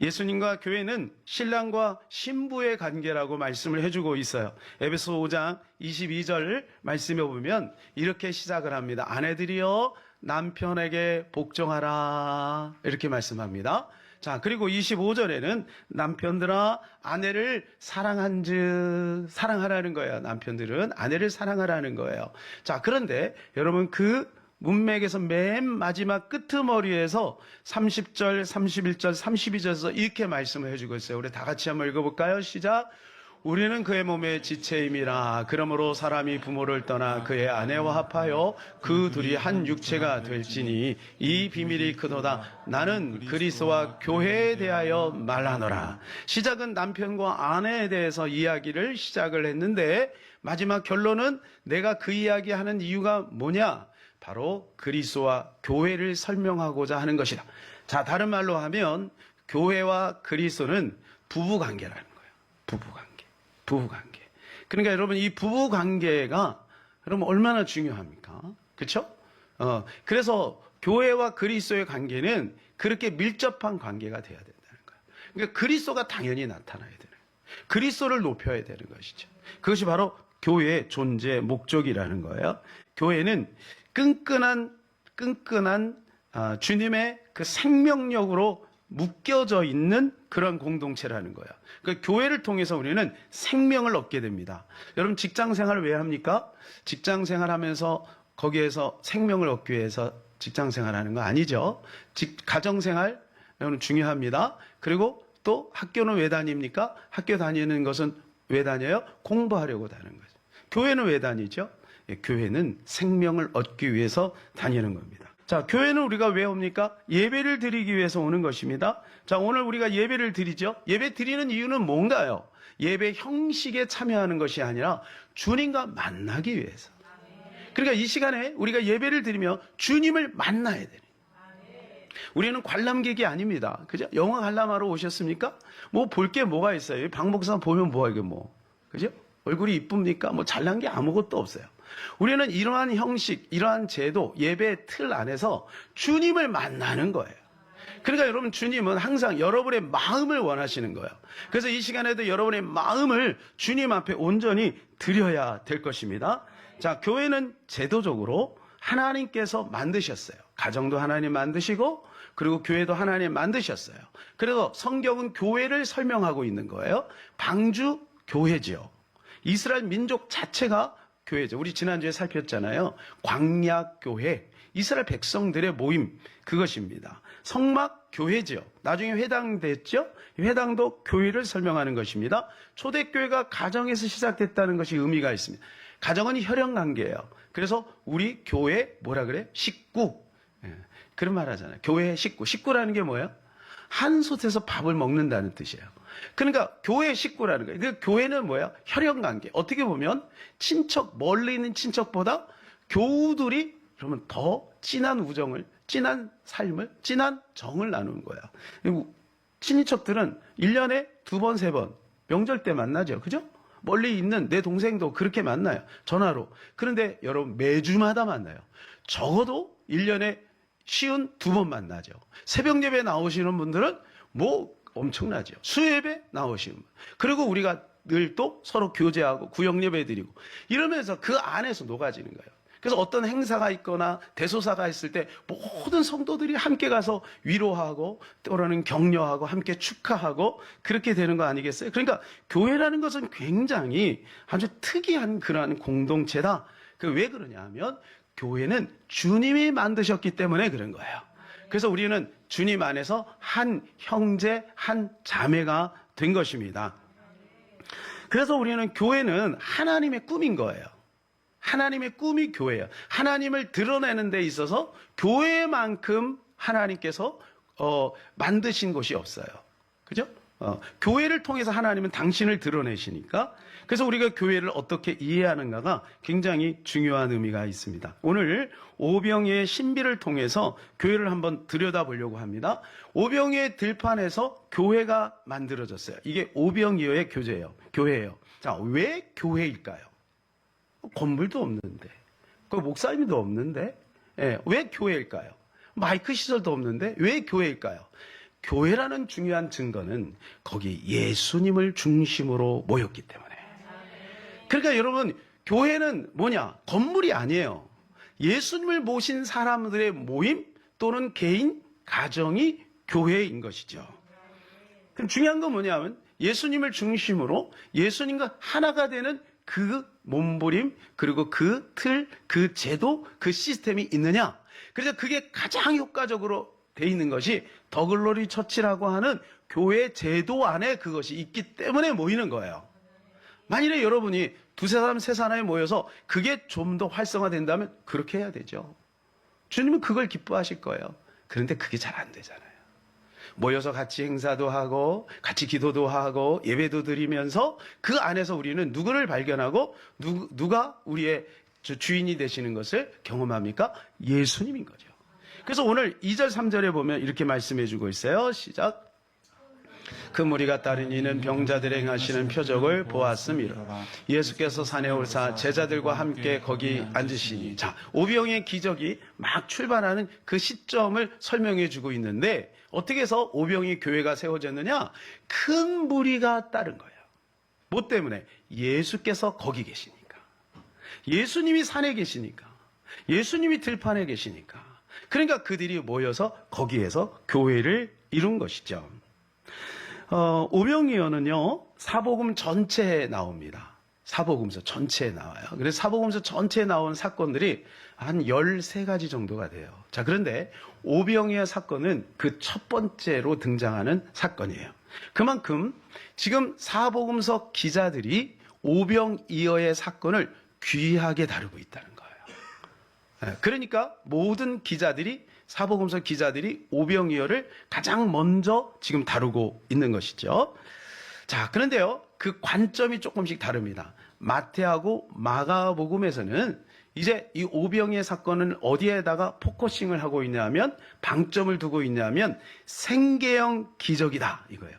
예수님과 교회는 신랑과 신부의 관계라고 말씀을 해주고 있어요. 에베소 5장 22절 말씀에 보면 이렇게 시작을 합니다. 아내들이여 남편에게 복종하라, 이렇게 말씀합니다. 자, 그리고 25절에는 남편들아 아내를 사랑한즉, 사랑하라는 거예요. 남편들은 아내를 사랑하라는 거예요. 자, 그런데 여러분 그 문맥에서 맨 마지막 끄트머리에서 30절, 31절, 32절에서 이렇게 말씀을 해주고 있어요. 우리 다 같이 한번 읽어볼까요? 시작. 우리는 그의 몸의 지체임이라. 그러므로 사람이 부모를 떠나 그의 아내와 합하여 그 둘이 한 육체가 될지니 이 비밀이 크도다. 나는 그리스도와 교회에 대하여 말하노라. 시작은 남편과 아내에 대해서 이야기를 시작을 했는데 마지막 결론은 내가 그 이야기하는 이유가 뭐냐? 바로 그리스도와 교회를 설명하고자 하는 것이다. 자, 다른 말로 하면 교회와 그리스도는 부부관계라는 거예요. 부부관계. 그러니까 여러분 이 부부관계가 여러분 얼마나 중요합니까? 그렇죠? 그래서 교회와 그리스도의 관계는 그렇게 밀접한 관계가 돼야 된다는 거예요. 그러니까 그리스도가 당연히 나타나야 되는 거예요. 그리스도를 높여야 되는 것이죠. 그것이 바로 교회의 존재 목적이라는 거예요. 교회는 끈끈한 주님의 그 생명력으로 묶여져 있는 그런 공동체라는 거야. 그러니까 교회를 통해서 우리는 생명을 얻게 됩니다. 여러분 직장 생활을 왜 합니까? 직장 생활하면서 거기에서 생명을 얻기 위해서 직장 생활하는 거 아니죠. 가정 생활 여러분 중요합니다. 그리고 또 학교는 왜 다닙니까? 학교 다니는 것은 왜 다녀요? 공부하려고 다니는 거죠. 교회는 왜 다니죠? 교회는 생명을 얻기 위해서 다니는 겁니다. 자, 교회는 우리가 왜 옵니까? 예배를 드리기 위해서 오는 것입니다. 자, 오늘 우리가 예배를 드리죠. 예배 드리는 이유는 뭔가요? 예배 형식에 참여하는 것이 아니라 주님과 만나기 위해서. 그러니까 이 시간에 우리가 예배를 드리며 주님을 만나야 되는. 우리는 관람객이 아닙니다. 그죠? 영화 관람하러 오셨습니까? 뭐 볼 게 뭐가 있어요? 박 목사 보면 뭐야 이게 뭐. 그죠? 얼굴이 이쁩니까? 뭐 잘난 게 아무것도 없어요. 우리는 이러한 형식, 이러한 제도, 예배 틀 안에서 주님을 만나는 거예요. 그러니까 여러분 주님은 항상 여러분의 마음을 원하시는 거예요. 그래서 이 시간에도 여러분의 마음을 주님 앞에 온전히 드려야 될 것입니다. 자, 교회는 제도적으로 하나님께서 만드셨어요. 가정도 하나님 만드시고 그리고 교회도 하나님 만드셨어요. 그래서 성경은 교회를 설명하고 있는 거예요. 방주 교회지요. 이스라엘 민족 자체가 교회죠. 우리 지난주에 살폈잖아요. 광야교회, 이스라엘 백성들의 모임, 그것입니다. 성막 교회죠. 나중에 회당 됐죠. 회당도 교회를 설명하는 것입니다. 초대교회가 가정에서 시작됐다는 것이 의미가 있습니다. 가정은 혈연관계예요. 그래서 우리 교회 뭐라 그래? 식구. 그런 말 하잖아요. 교회 식구. 식구라는 게 뭐예요? 한 솥에서 밥을 먹는다는 뜻이에요. 그러니까 교회 식구라는 거예요. 그 교회는 뭐예요? 혈연관계. 어떻게 보면 친척, 멀리 있는 친척보다 교우들이 그러면 더 진한 우정을, 진한 삶을, 진한 정을 나누는 거예요. 그리고 친인척들은 1년에 2번, 3번 명절 때 만나죠. 그죠? 멀리 있는 내 동생도 그렇게 만나요. 전화로. 그런데 여러분 매주마다 만나요. 적어도 1년에 쉬운 2번 만나죠. 새벽 예배 나오시는 분들은 뭐 엄청나죠. 수예배 나오시는 분. 그리고 우리가 늘 또 서로 교제하고 구역 예배 드리고 이러면서 그 안에서 녹아지는 거예요. 그래서 어떤 행사가 있거나 대소사가 있을 때 모든 성도들이 함께 가서 위로하고 또는 격려하고 함께 축하하고 그렇게 되는 거 아니겠어요? 그러니까 교회라는 것은 굉장히 아주 특이한 그러한 공동체다. 왜 그러냐 하면 교회는 주님이 만드셨기 때문에 그런 거예요. 그래서 우리는 주님 안에서 한 형제, 한 자매가 된 것입니다. 그래서 우리는 교회는 하나님의 꿈인 거예요. 하나님의 꿈이 교회예요. 하나님을 드러내는 데 있어서 교회만큼 하나님께서 만드신 곳이 없어요. 그죠? 교회를 통해서 하나님은 당신을 드러내시니까 그래서 우리가 교회를 어떻게 이해하는가가 굉장히 중요한 의미가 있습니다. 오늘 오병이의 신비를 통해서 교회를 한번 들여다보려고 합니다. 오병이의 들판에서 교회가 만들어졌어요. 이게 오병이어의 교회예요. 자, 왜 교회일까요? 건물도 없는데, 목사님도 없는데, 왜 교회일까요? 마이크 시설도 없는데 왜 교회일까요? 교회라는 중요한 증거는 거기 예수님을 중심으로 모였기 때문에. 그러니까 여러분, 교회는 뭐냐? 건물이 아니에요. 예수님을 모신 사람들의 모임 또는 개인, 가정이 교회인 것이죠. 그럼 중요한 건 뭐냐면 예수님을 중심으로 예수님과 하나가 되는 그 몸부림, 그리고 그 틀, 그 제도, 그 시스템이 있느냐. 그래서 그게 가장 효과적으로 돼 있는 것이 더글로리 처치라고 하는 교회 제도 안에 그것이 있기 때문에 모이는 거예요. 만일에 여러분이 두세 사람, 세 사람이 모여서 그게 좀 더 활성화된다면 그렇게 해야 되죠. 주님은 그걸 기뻐하실 거예요. 그런데 그게 잘 안 되잖아요. 모여서 같이 행사도 하고 같이 기도도 하고 예배도 드리면서 그 안에서 우리는 누구를 발견하고 누가 우리의 주인이 되시는 것을 경험합니까? 예수님인 거죠. 그래서 오늘 2절 3절에 보면 이렇게 말씀해 주고 있어요. 시작. 그 무리가 따른 이는 병자들의 행하시는 표적을 보았음이라. 예수께서 산에 올사 제자들과 함께 거기 앉으시니. 자, 오병의 기적이 막 출발하는 그 시점을 설명해 주고 있는데 어떻게 해서 오병이 교회가 세워졌느냐? 큰 무리가 따른 거예요. 뭐 때문에? 예수께서 거기 계시니까. 예수님이 산에 계시니까. 예수님이 들판에 계시니까. 그러니까 그들이 모여서 거기에서 교회를 이룬 것이죠. 오병이어는요, 사복음 전체에 나옵니다. 사복음서 전체에 나와요. 그래서 사복음서 전체에 나온 사건들이 한 13가지 정도가 돼요. 자, 그런데 오병이어 사건은 그 첫 번째로 등장하는 사건이에요. 그만큼 지금 사복음서 기자들이 오병이어의 사건을 귀하게 다루고 있다는 거예요. 그러니까 모든 기자들이 사복음서 기자들이 오병이어를 가장 먼저 지금 다루고 있는 것이죠. 자, 그런데요, 그 관점이 조금씩 다릅니다. 마태하고 마가복음에서는 이제 이 오병이어 사건은 어디에다가 포커싱을 하고 있냐면, 방점을 두고 있냐면 생계형 기적이다 이거예요.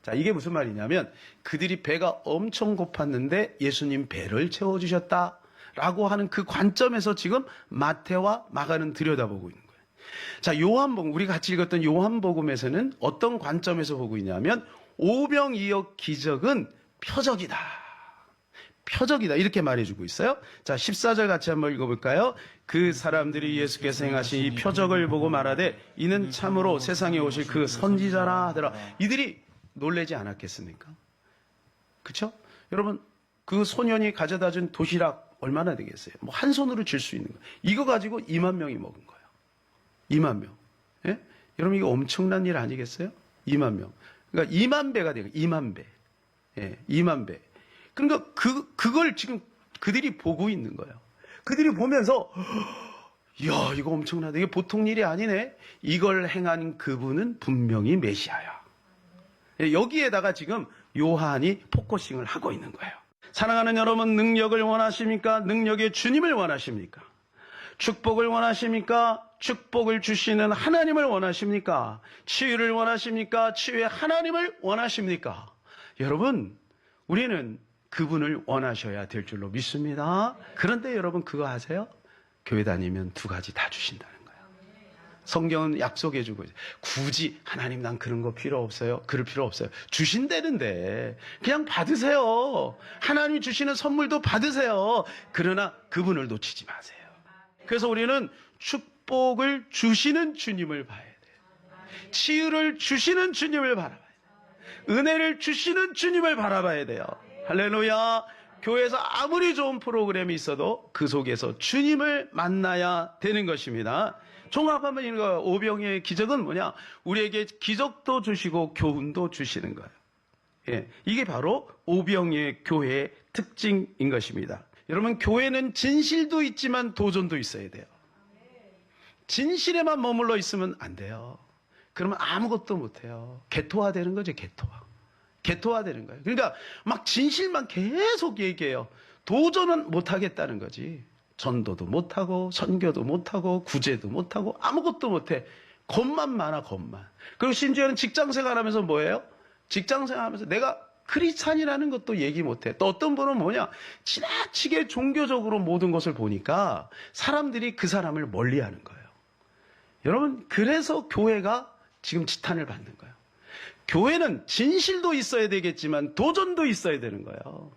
자, 이게 무슨 말이냐면 그들이 배가 엄청 고팠는데 예수님 배를 채워주셨다라고 하는 그 관점에서 지금 마태와 마가는 들여다보고 있는 거예요. 자, 요한복음, 우리가 같이 읽었던 요한복음에서는 어떤 관점에서 보고 있냐면 오병이어 기적은 표적이다. 표적이다. 이렇게 말해주고 있어요. 자, 14절 같이 한번 읽어볼까요? 그 사람들이 예수께서 행하신 이 표적을 보고 말하되 이는 참으로 세상에 오실 그 선지자라 하더라. 이들이 놀라지 않았겠습니까? 그렇죠? 여러분, 그 소년이 가져다 준 도시락 얼마나 되겠어요? 뭐 한 손으로 쥘 수 있는 거예요. 이거 가지고 2만 명이 먹은 거예요. 2만 명. 예? 여러분, 이거 엄청난 일 아니겠어요? 2만 명. 그러니까 2만 배가 돼요. 2만 배. 예, 2만 배. 그러니까 그걸 지금 그들이 보고 있는 거예요. 그들이 보면서, 이야, 이거 엄청나다. 이게 보통 일이 아니네. 이걸 행한 그분은 분명히 메시아야. 예, 여기에다가 지금 요한이 포커싱을 하고 있는 거예요. 사랑하는 여러분, 능력을 원하십니까? 능력의 주님을 원하십니까? 축복을 원하십니까? 축복을 주시는 하나님을 원하십니까? 치유를 원하십니까? 치유의 하나님을 원하십니까? 여러분, 우리는 그분을 원하셔야 될 줄로 믿습니다. 그런데 여러분 그거 아세요? 교회 다니면 2가지 다 주신다는 거예요. 성경은 약속해 주고 굳이 하나님 난 그런 거 필요 없어요. 그럴 필요 없어요. 주신다는데 그냥 받으세요. 하나님이 주시는 선물도 받으세요. 그러나 그분을 놓치지 마세요. 그래서 우리는 축복을 주시는 주님을 봐야 돼요. 치유를 주시는 주님을 바라봐야 돼요. 은혜를 주시는 주님을 바라봐야 돼요. 할렐루야. 교회에서 아무리 좋은 프로그램이 있어도 그 속에서 주님을 만나야 되는 것입니다. 종합하면 이거 오병이어의 기적은 뭐냐? 우리에게 기적도 주시고 교훈도 주시는 거예요. 예, 이게 바로 오병이어의 교회의 특징인 것입니다. 여러분, 교회는 진실도 있지만 도전도 있어야 돼요. 진실에만 머물러 있으면 안 돼요. 그러면 아무것도 못해요. 개토화되는 거죠, 개토화. 개토화되는 거예요. 그러니까 막 진실만 계속 얘기해요. 도전은 못하겠다는 거지. 전도도 못하고 선교도 못하고 구제도 못하고 아무것도 못해. 겁만 많아, 겁만. 그리고 심지어는 직장생활하면서 뭐예요? 직장생활하면서 내가 크리스찬이라는 것도 얘기 못해. 또 어떤 분은 뭐냐? 지나치게 종교적으로 모든 것을 보니까 사람들이 그 사람을 멀리하는 거예요. 여러분, 그래서 교회가 지금 지탄을 받는 거예요. 교회는 진실도 있어야 되겠지만 도전도 있어야 되는 거예요.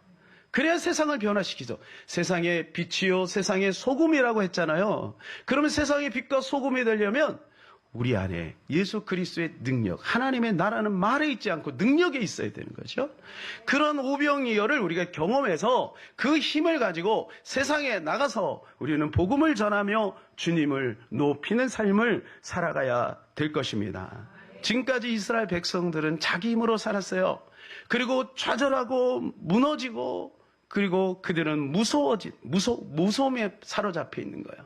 그래야 세상을 변화시키죠. 세상의 빛이요 세상의 소금이라고 했잖아요. 그러면 세상의 빛과 소금이 되려면 우리 안에 예수 그리스도의 능력, 하나님의 나라는 말에 있지 않고 능력에 있어야 되는 거죠. 그런 오병이어를 우리가 경험해서 그 힘을 가지고 세상에 나가서 우리는 복음을 전하며 주님을 높이는 삶을 살아가야 될 것입니다. 지금까지 이스라엘 백성들은 자기 힘으로 살았어요. 그리고 좌절하고 무너지고 그리고 그들은 무서움에 사로잡혀 있는 거예요.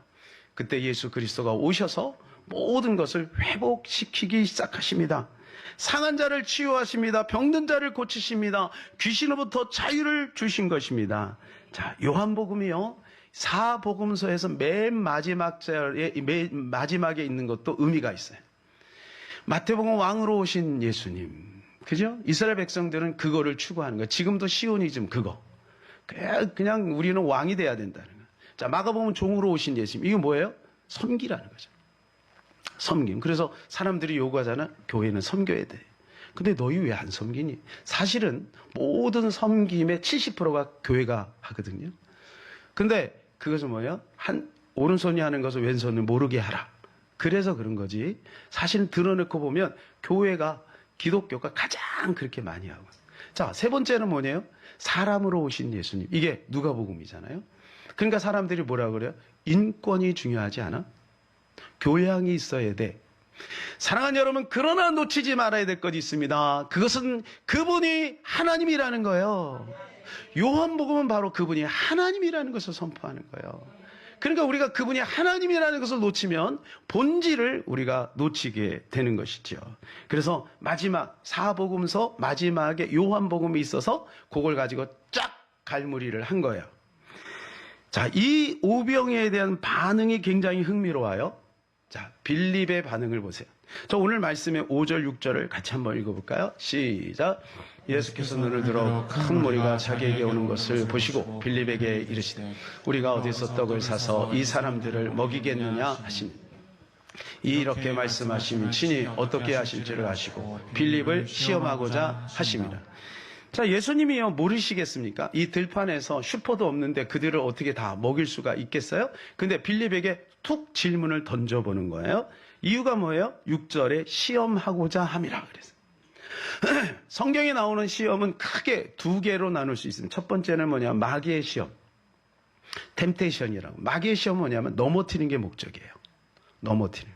그때 예수 그리스도가 오셔서 모든 것을 회복시키기 시작하십니다. 상한 자를 치유하십니다. 병든 자를 고치십니다. 귀신으로부터 자유를 주신 것입니다. 자, 요한복음이요. 사복음서에서 맨 마지막에 있는 것도 의미가 있어요. 마태복음 왕으로 오신 예수님. 그죠? 이스라엘 백성들은 그거를 추구하는 거예요. 지금도 시오니즘 그거. 그냥 우리는 왕이 돼야 된다는 거예요. 자, 마가복음 종으로 오신 예수님. 이게 뭐예요? 섬기라는 거죠. 섬김. 그래서 사람들이 요구하잖아. 교회는 섬겨야 돼. 근데 너희 왜 안 섬기니? 사실은 모든 섬김의 70%가 교회가 하거든요. 근데 그것은 뭐예요? 오른손이 하는 것을 왼손을 모르게 하라. 그래서 그런 거지. 사실은 드러내고 보면 교회가 기독교가 가장 그렇게 많이 하고. 자, 세 번째는 뭐냐요? 사람으로 오신 예수님. 이게 누가복음이잖아요. 그러니까 사람들이 뭐라 그래요? 인권이 중요하지 않아? 교양이 있어야 돼. 사랑하는 여러분, 그러나 놓치지 말아야 될 것이 있습니다. 그것은 그분이 하나님이라는 거예요. 요한복음은 바로 그분이 하나님이라는 것을 선포하는 거예요. 그러니까 우리가 그분이 하나님이라는 것을 놓치면 본질을 우리가 놓치게 되는 것이죠. 그래서 마지막 사복음서 마지막에 요한복음이 있어서 그걸 가지고 쫙 갈무리를 한 거예요. 자, 이 오병이에 대한 반응이 굉장히 흥미로워요. 자, 빌립의 반응을 보세요. 저 오늘 말씀의 5절, 6절을 같이 한번 읽어볼까요? 시작. 예수께서 눈을 들어 큰 무리가 자기에게 오는 것을 보시고 빌립에게 이르시되 우리가 어디서 떡을 사서 이 사람들을 먹이겠느냐 하시니 이렇게 말씀하시면 친히 어떻게 하실지를 아시고 빌립을 시험하고자 하십니다. 자, 예수님이요 모르시겠습니까? 이 들판에서 슈퍼도 없는데 그들을 어떻게 다 먹일 수가 있겠어요? 근데 빌립에게 툭 질문을 던져보는 거예요. 이유가 뭐예요? 6절에 시험하고자 함이라 그랬어요. 성경에 나오는 시험은 크게 두 개로 나눌 수 있습니다. 첫 번째는 뭐냐면 마귀의 시험, 템테이션이라고. 마귀의 시험은 뭐냐면 넘어뜨리는 게 목적이에요. 넘어뜨리는.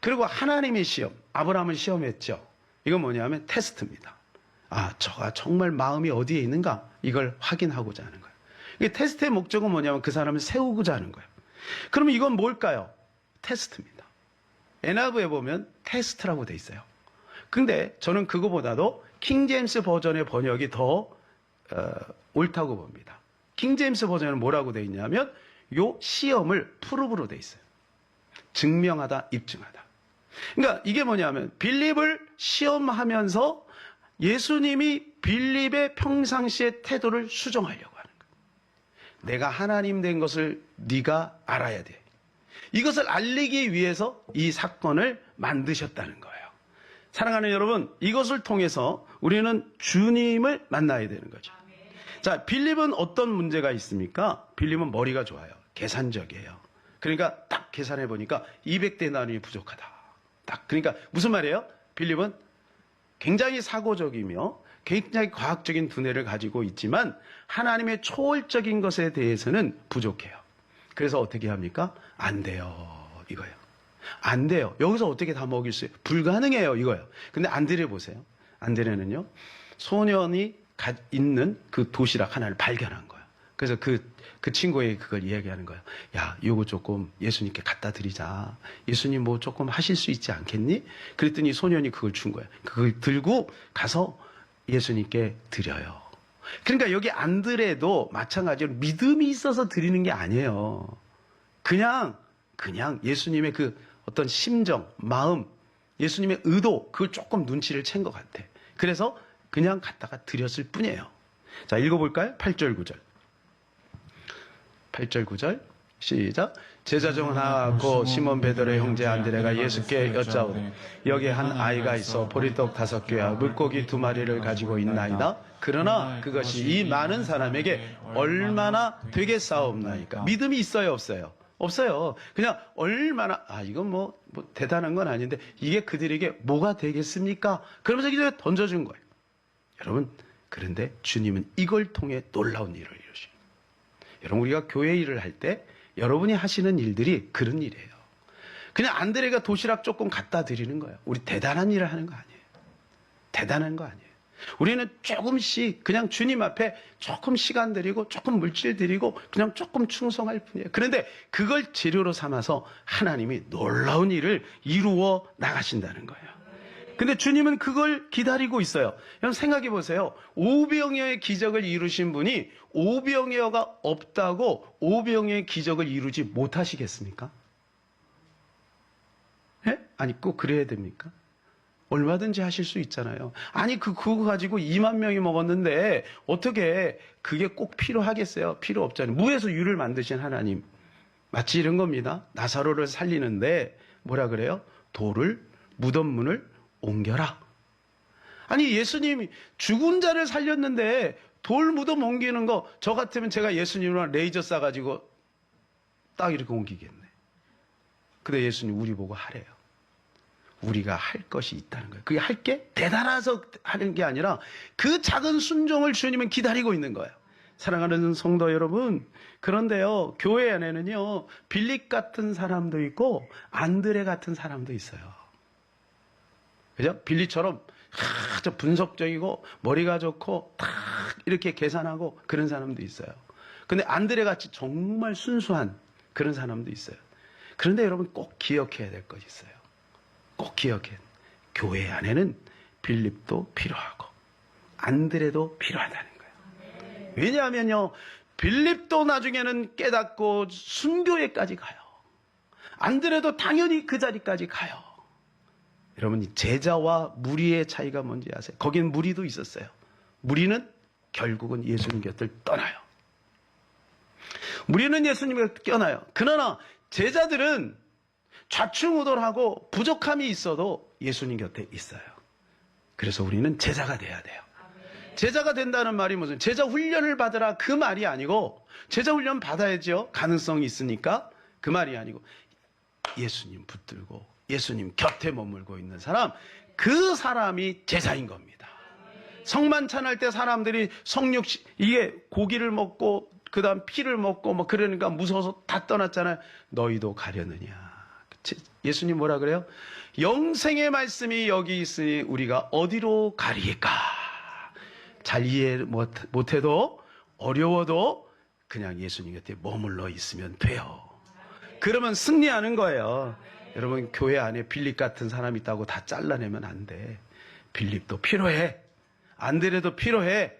그리고 하나님의 시험, 아브라함을 시험했죠. 이건 뭐냐면 테스트입니다. 아, 저가 정말 마음이 어디에 있는가? 이걸 확인하고자 하는 거예요. 이게 테스트의 목적은 뭐냐면 그 사람을 세우고자 하는 거예요. 그러면 이건 뭘까요? 테스트입니다. NIV에 보면 테스트라고 돼 있어요. 근데 저는 그거보다도 킹제임스 버전의 번역이 더 옳다고 봅니다. 킹제임스 버전은 뭐라고 돼 있냐면 요 시험을 프루브로 돼 있어요. 증명하다, 입증하다. 그러니까 이게 뭐냐면 빌립을 시험하면서 예수님이 빌립의 평상시의 태도를 수정하려고 하는 거예요. 내가 하나님 된 것을 네가 알아야 돼. 이것을 알리기 위해서 이 사건을 만드셨다는 거예요. 사랑하는 여러분, 이것을 통해서 우리는 주님을 만나야 되는 거죠. 자, 빌립은 어떤 문제가 있습니까? 빌립은 머리가 좋아요. 계산적이에요. 그러니까 딱 계산해 보니까 200데나리온이 부족하다. 딱. 그러니까 무슨 말이에요? 빌립은 굉장히 사고적이며 굉장히 과학적인 두뇌를 가지고 있지만 하나님의 초월적인 것에 대해서는 부족해요. 그래서 어떻게 합니까? 안 돼요. 이거예요. 안 돼요. 여기서 어떻게 다 먹일 수 있어요? 불가능해요. 이거예요. 근데 안드레 보세요. 안드레는요, 소년이 있는 그 도시락 하나를 발견한 거예요. 그래서 그 친구에게 그걸 이야기하는 거예요. 야, 이거 조금 예수님께 갖다 드리자. 예수님 뭐 조금 하실 수 있지 않겠니? 그랬더니 소년이 그걸 준 거예요. 그걸 들고 가서 예수님께 드려요. 그러니까 여기 안드레도 마찬가지로 믿음이 있어서 드리는 게 아니에요. 그냥 예수님의 그 어떤 심정, 마음, 예수님의 의도, 그걸 조금 눈치를 챈 것 같아. 그래서 그냥 갖다가 드렸을 뿐이에요. 자, 읽어볼까요? 8절, 9절. 8절, 9절. 시작. 제자 중 하나고 시몬 베드로의 형제 안드레가 예수께 여짜오되 여기 한 아이가 있어 보리떡 5개와 물고기 2마리를 가지고 있나이다. 그러나 그것이 이 많은 사람에게 얼마나 되겠사옵나이까. 믿음이 있어요, 없어요? 없어요. 그냥 얼마나, 이건 뭐 대단한 건 아닌데 이게 그들에게 뭐가 되겠습니까? 그러면서 이제 던져준 거예요. 여러분, 그런데 주님은 이걸 통해 놀라운 일을 이루십니다. 여러분, 우리가 교회 일을 할 때 여러분이 하시는 일들이 그런 일이에요. 그냥 안드레가 도시락 조금 갖다 드리는 거예요. 우리 대단한 일을 하는 거 아니에요. 대단한 거 아니에요. 우리는 조금씩 그냥 주님 앞에 조금 시간 드리고 조금 물질 드리고 그냥 조금 충성할 뿐이에요. 그런데 그걸 재료로 삼아서 하나님이 놀라운 일을 이루어 나가신다는 거예요. 근데 주님은 그걸 기다리고 있어요. 여러분 생각해 보세요. 오병이어의 기적을 이루신 분이 오병이어가 없다고 오병이어의 기적을 이루지 못하시겠습니까? 예? 아니 꼭 그래야 됩니까? 얼마든지 하실 수 있잖아요. 아니 그거 가지고 2만 명이 먹었는데 어떻게 그게 꼭 필요하겠어요? 필요 없잖아요. 무에서 유를 만드신 하나님. 마치 이런 겁니다. 나사로를 살리는데 뭐라 그래요? 돌을 무덤문을 옮겨라. 아니 예수님이 죽은 자를 살렸는데 돌 무덤 옮기는 거 저 같으면 제가 예수님이랑 레이저 쏴가지고 딱 이렇게 옮기겠네. 근데 예수님 우리 보고 하래요. 우리가 할 것이 있다는 거예요. 그게 할 게 대단해서 하는 게 아니라 그 작은 순종을 주님은 기다리고 있는 거예요. 사랑하는 성도 여러분, 그런데요, 교회 안에는요, 빌립 같은 사람도 있고 안드레 같은 사람도 있어요. 그죠? 빌립처럼 아주 분석적이고 머리가 좋고 딱 이렇게 계산하고 그런 사람도 있어요. 근데 안드레 같이 정말 순수한 그런 사람도 있어요. 그런데 여러분 꼭 기억해야 될 것이 있어요. 꼭 기억해. 교회 안에는 빌립도 필요하고 안드레도 필요하다는 거예요. 왜냐하면요, 빌립도 나중에는 깨닫고 순교회까지 가요. 안드레도 당연히 그 자리까지 가요. 여러분, 제자와 무리의 차이가 뭔지 아세요? 거긴 무리도 있었어요. 무리는 결국은 예수님 곁을 떠나요. 무리는 예수님 곁을 떠나요. 그러나 제자들은 좌충우돌하고 부족함이 있어도 예수님 곁에 있어요. 그래서 우리는 제자가 돼야 돼요. 제자가 된다는 말이 무슨, 제자 훈련을 받으라 그 말이 아니고, 제자 훈련 받아야죠. 가능성이 있으니까. 그 말이 아니고, 예수님 붙들고 예수님 곁에 머물고 있는 사람, 그 사람이 제자인 겁니다. 성만찬할 때 사람들이 이게 고기를 먹고 그 다음 피를 먹고 뭐 그러니까 무서워서 다 떠났잖아요. 너희도 가려느냐. 예수님 뭐라 그래요? 영생의 말씀이 여기 있으니 우리가 어디로 가리까? 잘 이해 못해도 어려워도 그냥 예수님 곁에 머물러 있으면 돼요. 그러면 승리하는 거예요. 여러분, 교회 안에 빌립 같은 사람이 있다고 다 잘라내면 안 돼. 빌립도 필요해. 안드레도 필요해.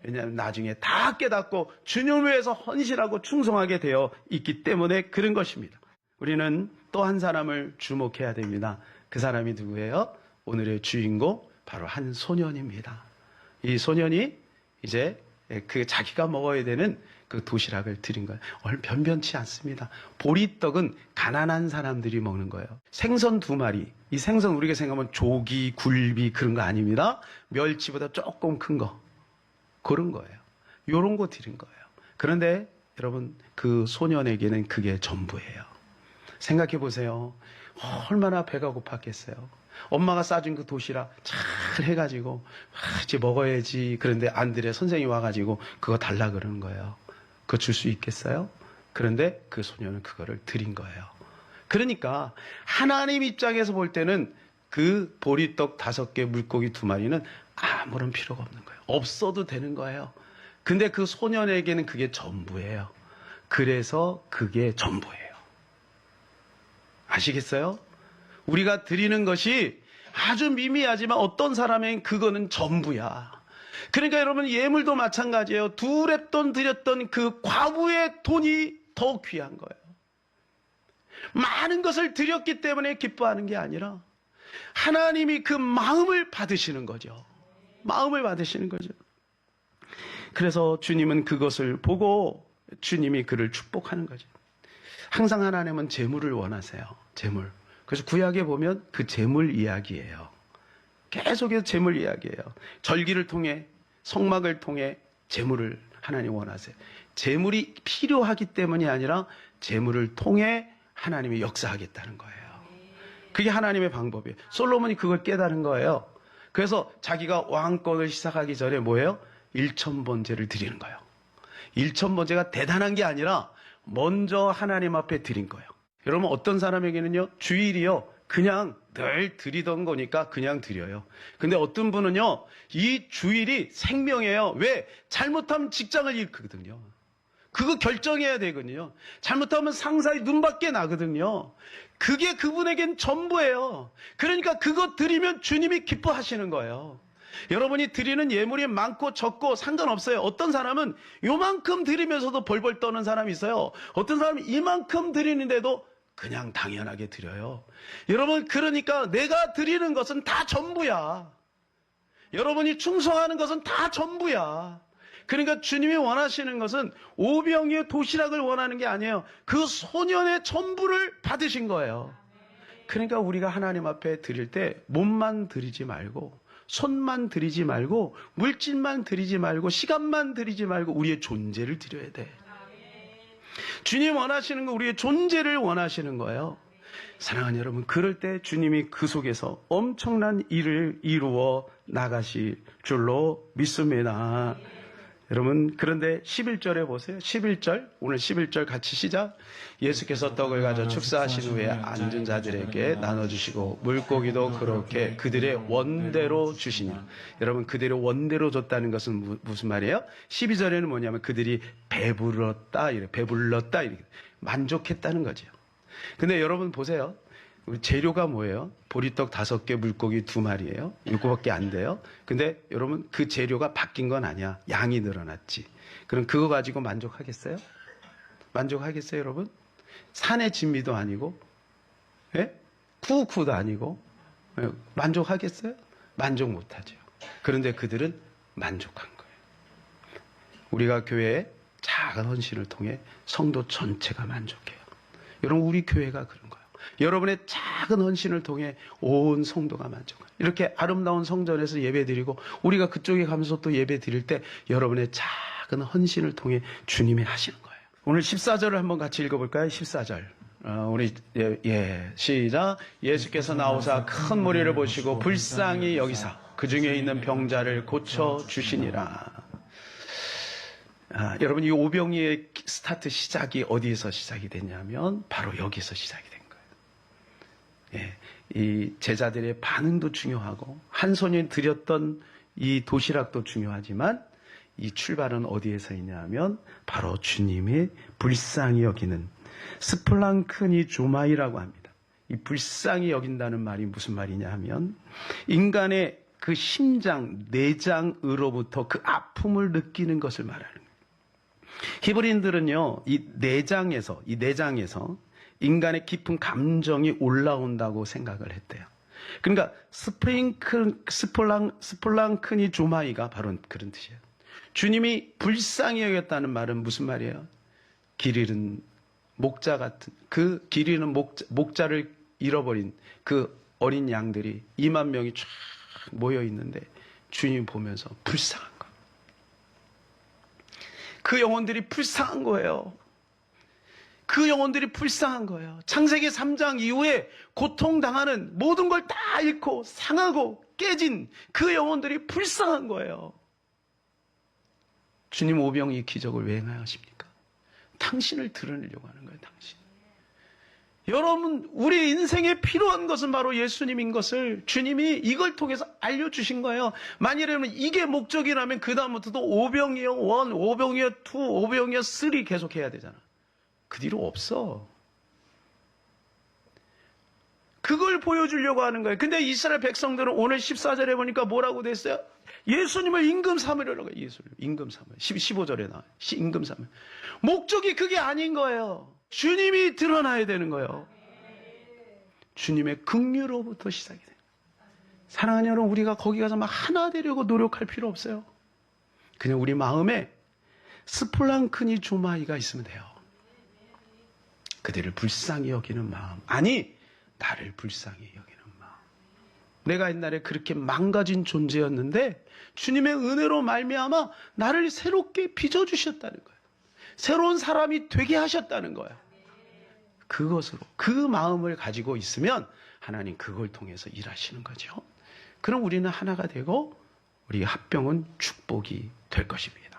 왜냐하면 나중에 다 깨닫고 주님을 위해서 헌신하고 충성하게 되어 있기 때문에 그런 것입니다. 우리는 또 한 사람을 주목해야 됩니다. 그 사람이 누구예요? 오늘의 주인공, 바로 한 소년입니다. 이 소년이 이제 그 자기가 먹어야 되는 그 도시락을 드린 거예요. 변변치 않습니다. 보리떡은 가난한 사람들이 먹는 거예요. 생선 2마리. 이 생선 우리가 생각하면 조기, 굴비 그런 거 아닙니다. 멸치보다 조금 큰 거. 그런 거예요. 요런 거 드린 거예요. 그런데 여러분, 그 소년에게는 그게 전부예요. 생각해 보세요. 얼마나 배가 고팠겠어요. 엄마가 싸준 그 도시락 잘 해가지고 이제 먹어야지. 그런데 안드레 선생이 와가지고 그거 달라 그러는 거예요. 그거 줄 수 있겠어요? 그런데 그 소년은 그거를 드린 거예요. 그러니까 하나님 입장에서 볼 때는 그 보리떡 5개, 물고기 2마리는 아무런 필요가 없는 거예요. 없어도 되는 거예요. 근데 그 소년에게는 그게 전부예요. 그래서 그게 전부예요. 아시겠어요? 우리가 드리는 것이 아주 미미하지만 어떤 사람에겐 그거는 전부야. 그러니까 여러분, 예물도 마찬가지예요. 2렙돈 드렸던 그 과부의 돈이 더 귀한 거예요. 많은 것을 드렸기 때문에 기뻐하는 게 아니라 하나님이 그 마음을 받으시는 거죠. 마음을 받으시는 거죠. 그래서 주님은 그것을 보고 주님이 그를 축복하는 거죠. 항상 하나님은 재물을 원하세요. 재물. 그래서 구약에 보면 그 재물 이야기예요. 계속해서 재물 이야기예요. 절기를 통해, 성막을 통해 재물을 하나님 원하세요. 재물이 필요하기 때문이 아니라 재물을 통해 하나님이 역사하겠다는 거예요. 그게 하나님의 방법이에요. 솔로몬이 그걸 깨달은 거예요. 그래서 자기가 왕권을 시작하기 전에 뭐예요? 1,000번제를 드리는 거예요. 1,000번제가 대단한 게 아니라 먼저 하나님 앞에 드린 거예요. 여러분, 어떤 사람에게는요, 주일이요, 그냥 늘 드리던 거니까 그냥 드려요. 근데 어떤 분은요, 이 주일이 생명이에요. 왜? 잘못하면 직장을 잃거든요. 그거 결정해야 되거든요. 잘못하면 상사의 눈밖에 나거든요. 그게 그분에겐 전부예요. 그러니까 그거 드리면 주님이 기뻐하시는 거예요. 여러분이 드리는 예물이 많고 적고 상관없어요. 어떤 사람은 요만큼 드리면서도 벌벌 떠는 사람이 있어요. 어떤 사람은 이만큼 드리는데도 그냥 당연하게 드려요. 여러분, 그러니까 내가 드리는 것은 다 전부야. 여러분이 충성하는 것은 다 전부야. 그러니까 주님이 원하시는 것은 오병이어 도시락을 원하는 게 아니에요. 그 소년의 전부를 받으신 거예요. 그러니까 우리가 하나님 앞에 드릴 때 몸만 드리지 말고, 손만 드리지 말고, 물질만 드리지 말고, 시간만 드리지 말고 우리의 존재를 드려야 돼. 주님 원하시는 건 우리의 존재를 원하시는 거예요. 사랑하는 여러분, 그럴 때 주님이 그 속에서 엄청난 일을 이루어 나가실 줄로 믿습니다. 여러분, 그런데 11절에 보세요. 11절, 오늘 11절 같이 시작. 예수께서 떡을 가져 축사하신 후에 앉은 자들에게 나눠주시고 물고기도 그렇게 그들의 원대로 주시니. 여러분, 그대로 원대로 줬다는 것은 무슨 말이에요? 12절에는 뭐냐면 그들이 배불렀다, 이래, 배불렀다, 이렇게 만족했다는 거죠. 근데 여러분 보세요. 우리 재료가 뭐예요? 보리떡 5개, 물고기 2마리예요. 이거밖에 안 돼요. 근데 여러분, 그 재료가 바뀐 건 아니야. 양이 늘어났지. 그럼 그거 가지고 만족하겠어요? 만족하겠어요, 여러분? 산의 진미도 아니고, 예? 쿠우쿠도 아니고, 만족하겠어요? 만족 못하죠. 그런데 그들은 만족한 거예요. 우리가 교회에 작은 헌신을 통해 성도 전체가 만족해요. 여러분, 우리 교회가 그런 거예요. 여러분의 작은 헌신을 통해 온 성도가 만족해요. 이렇게 아름다운 성전에서 예배드리고 우리가 그쪽에 가면서 또 예배드릴 때 여러분의 작은 헌신을 통해 주님이 하시는 거예요. 오늘 14절을 한번 같이 읽어볼까요? 14절. 우리 시작. 예수께서 나오사 큰 무리를 보시고 불쌍히 여기사 그 중에 있는 병자를 고쳐 주시니라. 여러분, 이 오병이의 스타트 시작이 어디에서 시작이 됐냐면 바로 여기서 시작이 된 거예요. 예, 이 제자들의 반응도 중요하고 한 손이 드렸던 이 도시락도 중요하지만 이 출발은 어디에서 있냐면 바로 주님이 불쌍히 여기는 스플랑크니 조마이라고 합니다. 이 불쌍히 여긴다는 말이 무슨 말이냐 하면 인간의 그 심장, 내장으로부터 그 아픔을 느끼는 것을 말하는 거예요. 히브리인들은요, 이 내장에서 인간의 깊은 감정이 올라온다고 생각을 했대요. 그러니까 스플랑크니 조마이가 바로 그런 뜻이에요. 주님이 불쌍히 여겼다는 말은 무슨 말이에요? 길 잃은 목자 같은, 그 길 잃은 목자를 잃어버린 그 어린 양들이 2만 명이 쫙 모여 있는데 주님 보면서 불쌍한 거예요. 그 영혼들이 불쌍한 거예요. 그 영혼들이 불쌍한 거예요. 창세기 3장 이후에 고통당하는 모든 걸 다 잃고 상하고 깨진 그 영혼들이 불쌍한 거예요. 주님 오병이 기적을 왜 행하십니까? 당신을 드러내려고 하는 거예요. 당신. 여러분, 우리 인생에 필요한 것은 바로 예수님인 것을 주님이 이걸 통해서 알려주신 거예요. 만일에 이게 목적이라면 그 다음부터도 오병이어 1, 오병이어 2, 오병이어 3 계속 해야 되잖아. 그 뒤로 없어. 그걸 보여주려고 하는 거예요. 근데 이스라엘 백성들은 오늘 14절에 보니까 뭐라고 됐어요? 예수님을 임금 삼으려고 해요. 예수님 임금 삼으려. 15절에 나와요. 임금 삼으려. 목적이 그게 아닌 거예요. 주님이 드러나야 되는 거예요. 주님의 긍휼로부터 시작이 돼요. 사랑하는 여러분, 우리가 거기 가서 막 하나 되려고 노력할 필요 없어요. 그냥 우리 마음에 스플랑크니 조마이가 있으면 돼요. 그들을 불쌍히 여기는 마음. 아니, 나를 불쌍히 여기는 마음. 내가 옛날에 그렇게 망가진 존재였는데 주님의 은혜로 말미암아 나를 새롭게 빚어주셨다는 거예요. 새로운 사람이 되게 하셨다는 거예요. 그것으로, 그 마음을 가지고 있으면 하나님 그걸 통해서 일하시는 거죠. 그럼 우리는 하나가 되고 우리 합병은 축복이 될 것입니다.